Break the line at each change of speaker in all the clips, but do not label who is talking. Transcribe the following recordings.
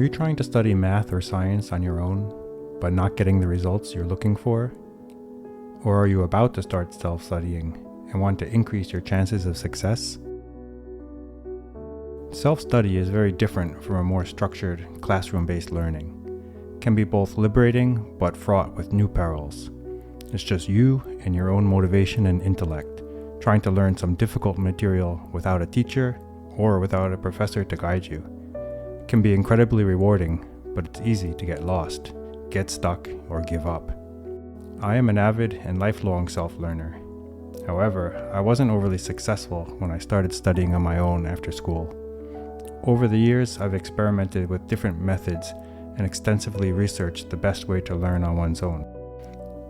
you trying to study math or science on your own, but not getting the results you're looking for? Or are you about to start self-studying and want to increase your chances of success? Self-study is very different from a more structured, classroom-based learning. It can be both liberating, but fraught with new perils. It's just you and your own motivation and intellect, trying to learn some difficult material without a teacher or without a professor to guide you. It can be incredibly rewarding, but it's easy to get lost, get stuck, or give up. I am an avid and lifelong self-learner. However, I wasn't overly successful when I started studying on my own after school. Over the years, I've experimented with different methods and extensively researched the best way to learn on one's own.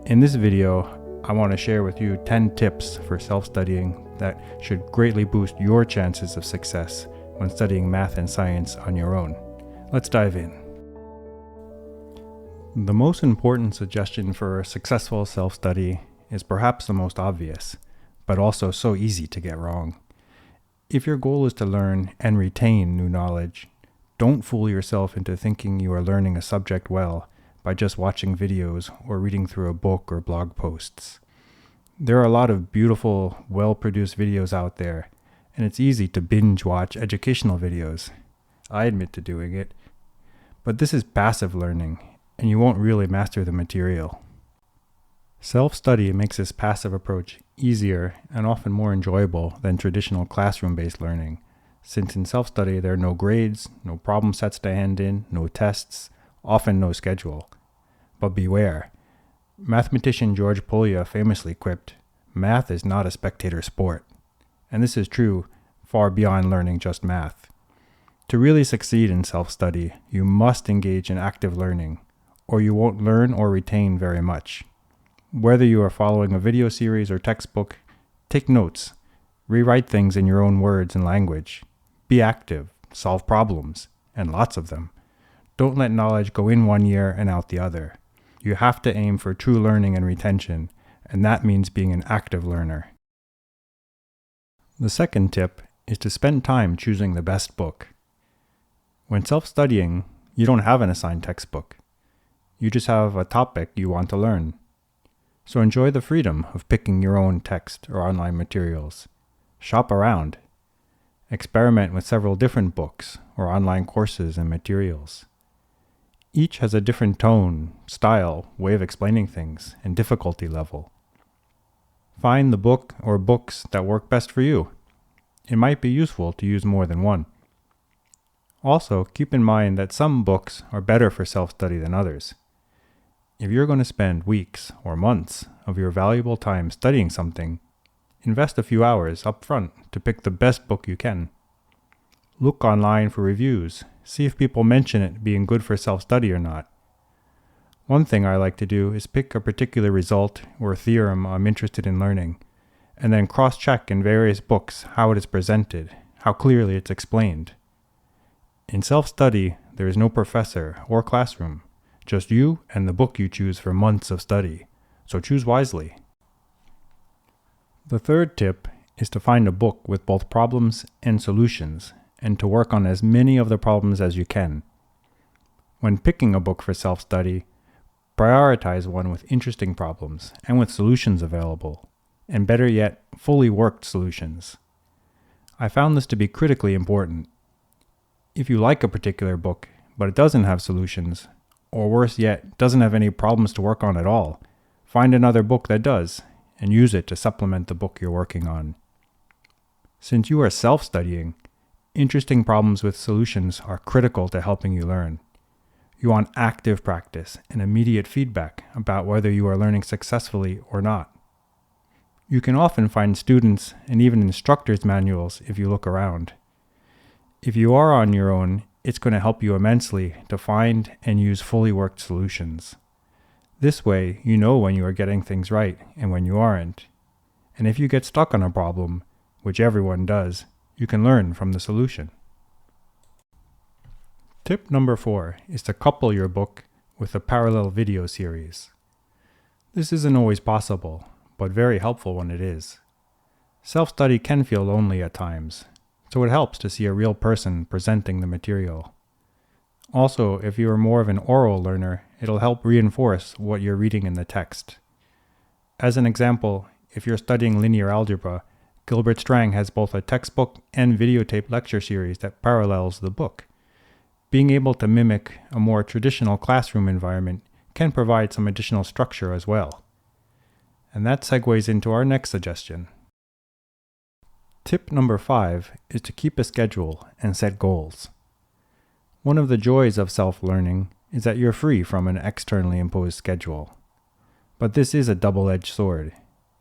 In this video, I want to share with you 10 tips for self-studying that should greatly boost your chances of success when studying math and science on your own. Let's dive in. The most important suggestion for a successful self-study is perhaps the most obvious, but also so easy to get wrong. If your goal is to learn and retain new knowledge, don't fool yourself into thinking you are learning a subject well by just watching videos or reading through a book or blog posts. There are a lot of beautiful, well-produced videos out there, and it's easy to binge watch educational videos. I admit to doing it. But this is passive learning, and you won't really master the material. Self-study makes this passive approach easier and often more enjoyable than traditional classroom-based learning, since in self-study there are no grades, no problem sets to hand in, no tests, often no schedule. But beware. Mathematician George Polya famously quipped, "Math is not a spectator sport." And this is true far beyond learning just math. To really succeed in self-study, you must engage in active learning, or you won't learn or retain very much. Whether you are following a video series or textbook, take notes, rewrite things in your own words and language, be active, solve problems, and lots of them. Don't let knowledge go in one ear and out the other. You have to aim for true learning and retention, and that means being an active learner. The second tip is to spend time choosing the best book. When self-studying, you don't have an assigned textbook. You just have a topic you want to learn. So enjoy the freedom of picking your own text or online materials. Shop around. Experiment with several different books or online courses and materials. Each has a different tone, style, way of explaining things, and difficulty level. Find the book or books that work best for you. It might be useful to use more than one. Also, keep in mind that some books are better for self-study than others. If you're going to spend weeks or months of your valuable time studying something, invest a few hours up front to pick the best book you can. Look online for reviews. See if people mention it being good for self-study or not. One thing I like to do is pick a particular result or theorem I'm interested in learning, and then cross-check in various books how it is presented, how clearly it's explained. In self-study, there is no professor or classroom, just you and the book you choose for months of study, so choose wisely. The third tip is to find a book with both problems and solutions, and to work on as many of the problems as you can. When picking a book for self-study, prioritize one with interesting problems and with solutions available, and better yet, fully worked solutions. I found this to be critically important. If you like a particular book, but it doesn't have solutions, or worse yet, doesn't have any problems to work on at all, find another book that does, and use it to supplement the book you're working on. Since you are self-studying, interesting problems with solutions are critical to helping you learn. You want active practice and immediate feedback about whether you are learning successfully or not. You can often find students and even instructors' manuals if you look around. If you are on your own, it's going to help you immensely to find and use fully worked solutions. This way, you know when you are getting things right and when you aren't. And if you get stuck on a problem, which everyone does, you can learn from the solution. Tip number 4 is to couple your book with a parallel video series. This isn't always possible, but very helpful when it is. Self-study can feel lonely at times, so it helps to see a real person presenting the material. Also, if you are more of an oral learner, it'll help reinforce what you're reading in the text. As an example, if you're studying linear algebra, Gilbert Strang has both a textbook and videotape lecture series that parallels the book. Being able to mimic a more traditional classroom environment can provide some additional structure as well. And that segues into our next suggestion. Tip number 5 is to keep a schedule and set goals. One of the joys of self-learning is that you're free from an externally imposed schedule. But this is a double-edged sword,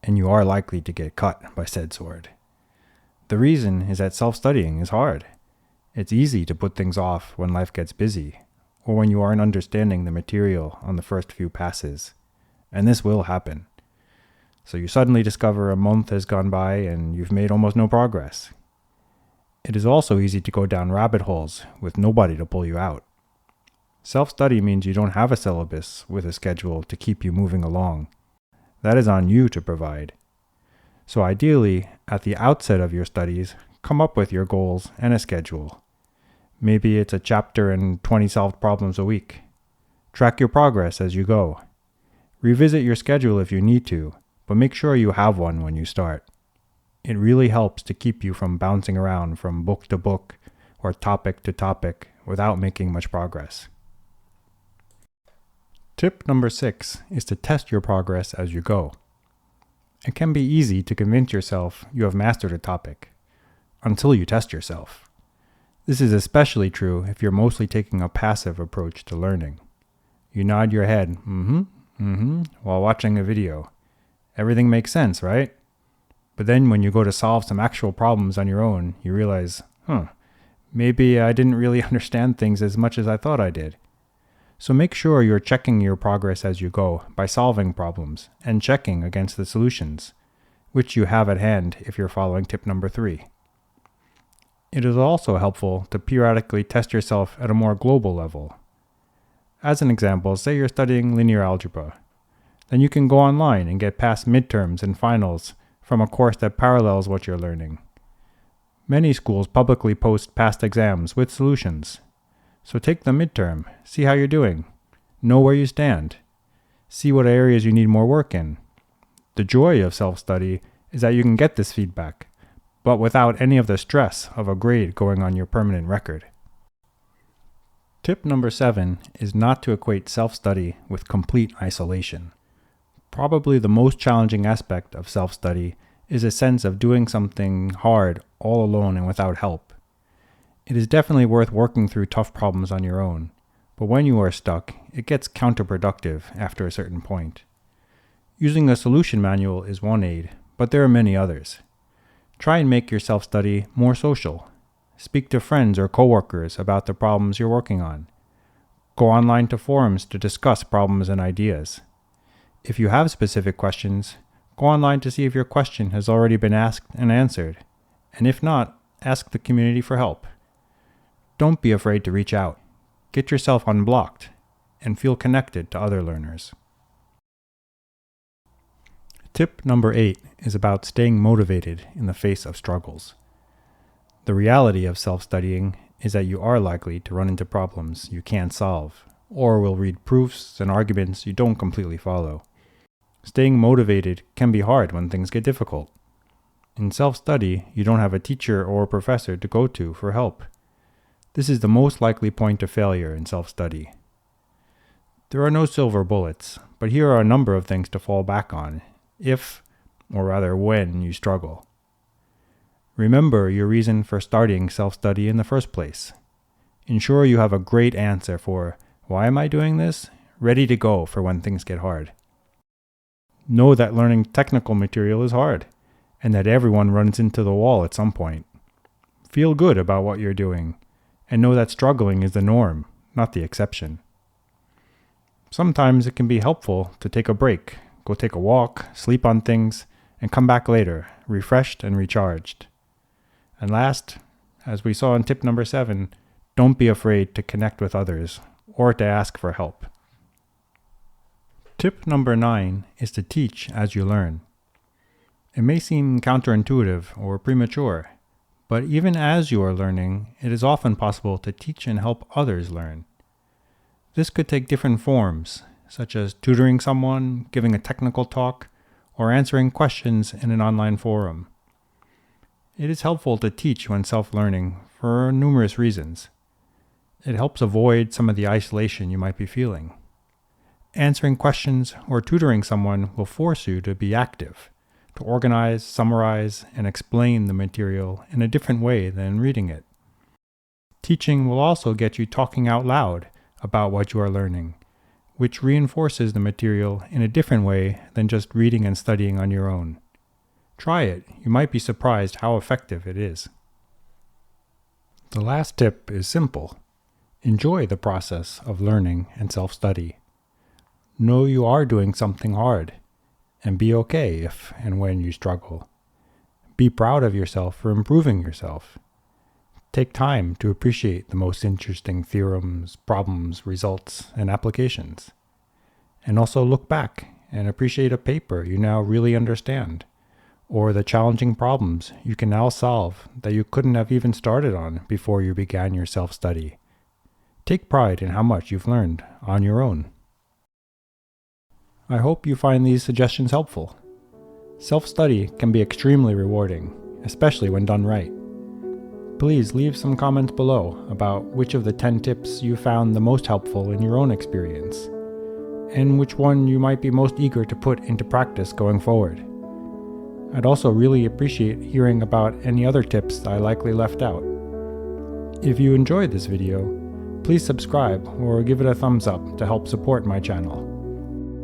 and you are likely to get cut by said sword. The reason is that self-studying is hard. It's easy to put things off when life gets busy, or when you aren't understanding the material on the first few passes. And this will happen. So you suddenly discover a month has gone by and you've made almost no progress. It is also easy to go down rabbit holes with nobody to pull you out. Self-study means you don't have a syllabus with a schedule to keep you moving along. That is on you to provide. So ideally, at the outset of your studies, come up with your goals and a schedule. Maybe it's a chapter and 20 solved problems a week. Track your progress as you go. Revisit your schedule if you need to, but make sure you have one when you start. It really helps to keep you from bouncing around from book to book or topic to topic without making much progress. Tip number 6 is to test your progress as you go. It can be easy to convince yourself you have mastered a topic until you test yourself. This is especially true if you're mostly taking a passive approach to learning. You nod your head, while watching a video. Everything makes sense, right? But then when you go to solve some actual problems on your own, you realize, maybe I didn't really understand things as much as I thought I did. So make sure you're checking your progress as you go by solving problems and checking against the solutions, which you have at hand if you're following tip number 3. It is also helpful to periodically test yourself at a more global level. As an example, say you're studying linear algebra. Then you can go online and get past midterms and finals from a course that parallels what you're learning. Many schools publicly post past exams with solutions. So take the midterm, see how you're doing, know where you stand, see what areas you need more work in. The joy of self-study is that you can get this feedback, but without any of the stress of a grade going on your permanent record. Tip number 7 is not to equate self-study with complete isolation. Probably the most challenging aspect of self-study is a sense of doing something hard all alone and without help. It is definitely worth working through tough problems on your own, but when you are stuck, it gets counterproductive after a certain point. Using a solution manual is one aid, but there are many others. Try and make your self-study more social. Speak to friends or coworkers about the problems you're working on. Go online to forums to discuss problems and ideas. If you have specific questions, go online to see if your question has already been asked and answered, and if not, ask the community for help. Don't be afraid to reach out. Get yourself unblocked and feel connected to other learners. Tip number 8 is about staying motivated in the face of struggles. The reality of self-studying is that you are likely to run into problems you can't solve, or will read proofs and arguments you don't completely follow. Staying motivated can be hard when things get difficult. In self-study, you don't have a teacher or a professor to go to for help. This is the most likely point of failure in self-study. There are no silver bullets, but here are a number of things to fall back on if, or rather when, you struggle. Remember your reason for starting self-study in the first place. Ensure you have a great answer for, why am I doing this? Ready to go for when things get hard. Know that learning technical material is hard, and that everyone runs into the wall at some point. Feel good about what you're doing, and know that struggling is the norm, not the exception. Sometimes it can be helpful to take a break, go take a walk, sleep on things, and come back later, refreshed and recharged. And last, as we saw in tip number 7, don't be afraid to connect with others or to ask for help. Tip number 9 is to teach as you learn. It may seem counterintuitive or premature, but even as you are learning, it is often possible to teach and help others learn. This could take different forms, such as tutoring someone, giving a technical talk, or answering questions in an online forum. It is helpful to teach when self-learning for numerous reasons. It helps avoid some of the isolation you might be feeling. Answering questions or tutoring someone will force you to be active, to organize, summarize, and explain the material in a different way than reading it. Teaching will also get you talking out loud about what you are learning, which reinforces the material in a different way than just reading and studying on your own. Try it. You might be surprised how effective it is. The last tip is simple. Enjoy the process of learning and self-study. Know you are doing something hard, and be okay if and when you struggle. Be proud of yourself for improving yourself. Take time to appreciate the most interesting theorems, problems, results, and applications. And also look back and appreciate a paper you now really understand, or the challenging problems you can now solve that you couldn't have even started on before you began your self-study. Take pride in how much you've learned on your own. I hope you find these suggestions helpful. Self-study can be extremely rewarding, especially when done right. Please leave some comments below about which of the 10 tips you found the most helpful in your own experience, and which one you might be most eager to put into practice going forward. I'd also really appreciate hearing about any other tips I likely left out. If you enjoyed this video, please subscribe or give it a thumbs up to help support my channel.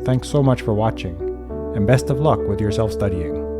Thanks so much for watching, and best of luck with your self-studying.